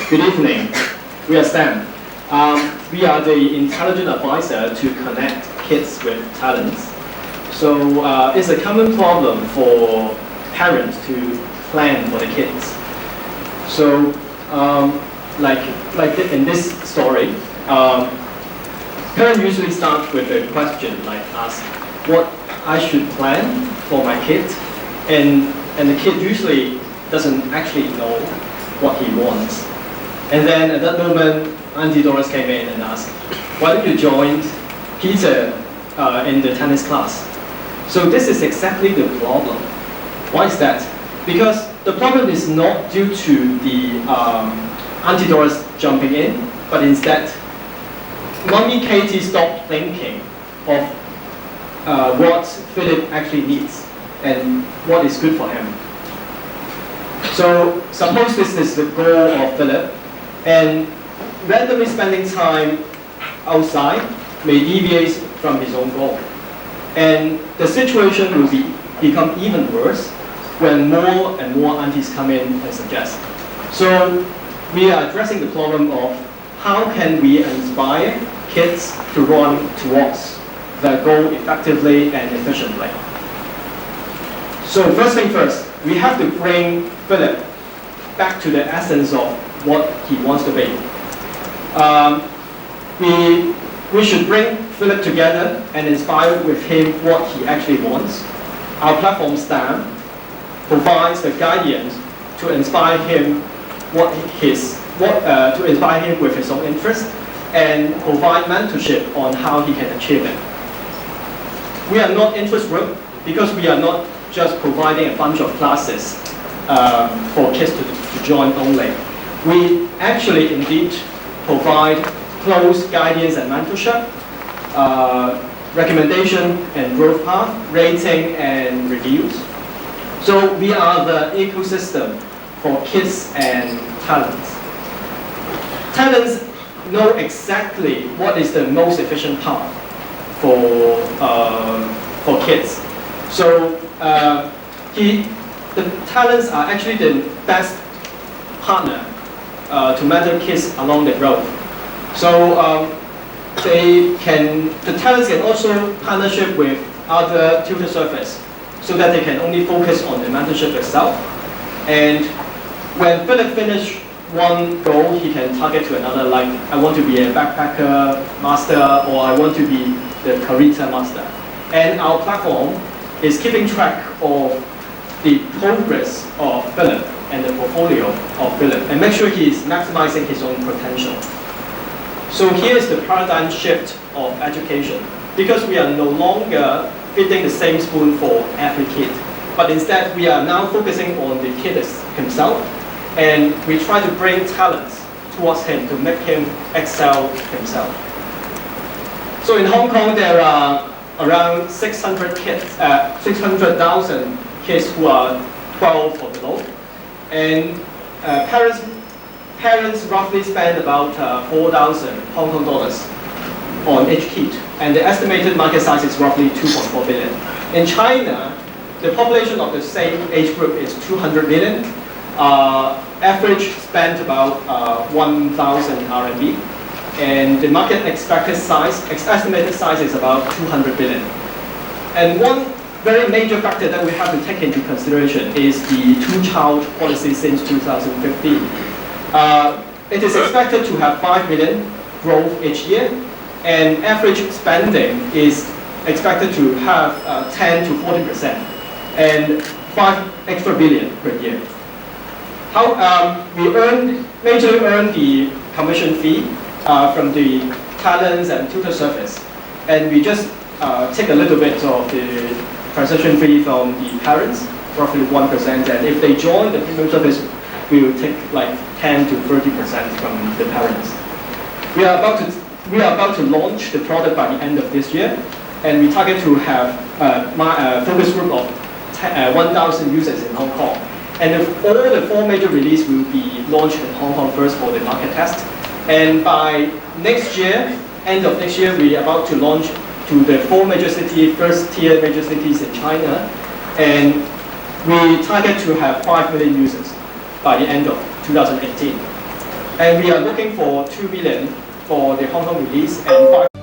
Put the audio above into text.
Good evening. We are Stammp. We are the intelligent advisor to connect kids with talents. So it's a common problem for parents to plan for the kids. So like in this story, parents usually start with a question like ask what I should plan for my kid, and the kid usually doesn't actually know what he wants. And then at that moment, Auntie Doris came in and asked, why don't you join Peter in the tennis class? So this is exactly the problem. Why is that? Because the problem is not due to the Auntie Doris jumping in, but instead, Mommy Katie stopped thinking of what Philip actually needs and what is good for him. So suppose this is the goal of Philip, and randomly spending time outside may deviate from his own goal. And the situation will become even worse when more and more aunties come in and suggest. So we are addressing the problem of how can we inspire kids to run towards their goal effectively and efficiently. So first thing first, we have to bring Philip back to the essence of what he wants to be. We should bring Philip together and inspire with him what he actually wants. Our platform Stammp provides the guidance to inspire him to inspire him with his own interest and provide mentorship on how he can achieve it. We are not interest group because we are not just providing a bunch of classes for kids to join only. We actually indeed provide close guidance and mentorship, recommendation and growth path, rating and reviews. So we are the ecosystem for kids and talents. Talents know exactly what is the most efficient path for kids. So the talents are actually the best partner to mentor kids along the road. So the talents can also partnership with other tutor service so that they can only focus on the mentorship itself. And when Philip finishes one goal, he can target to another, like I want to be a backpacker master or I want to be the Karita master. And our platform is keeping track of the progress of Philip and the portfolio of Philip and make sure he is maximizing his own potential. So here is the paradigm shift of education, because we are no longer feeding the same spoon for every kid, but instead we are now focusing on the kid himself, and we try to bring talents towards him to make him excel himself. So in Hong Kong there are around 600,000 kids who are 12 or below, and parents roughly spend about 4,000 Hong Kong dollars on each kid, and the estimated market size is roughly 2.4 billion. In China, the population of the same age group is 200 million. Average spent about 1,000 RMB, and the market estimated size is about 200 billion. And one very major factor that we have to take into consideration is the two-child policy since 2015. It is expected to have 5 million growth each year, and average spending is expected to have 10 to 40%, and 5 extra billion per year. We majorly earn the commission fee from the talents and tutor service, and we just take a little bit of the transaction fee from the parents, roughly 1%, and if they join the premium service, we will take like 10 to 30% from the parents. We are about to launch the product by the end of this year, and we target to have a focus group of 1,000 users in Hong Kong. And all the 4 major releases will be launched in Hong Kong first for the market test. And by next year, end of next year, we are about to launch to the 4 major cities, first-tier major cities in China, and we target to have 5 million users by the end of 2018. And we are looking for 2 million for the Hong Kong release and 5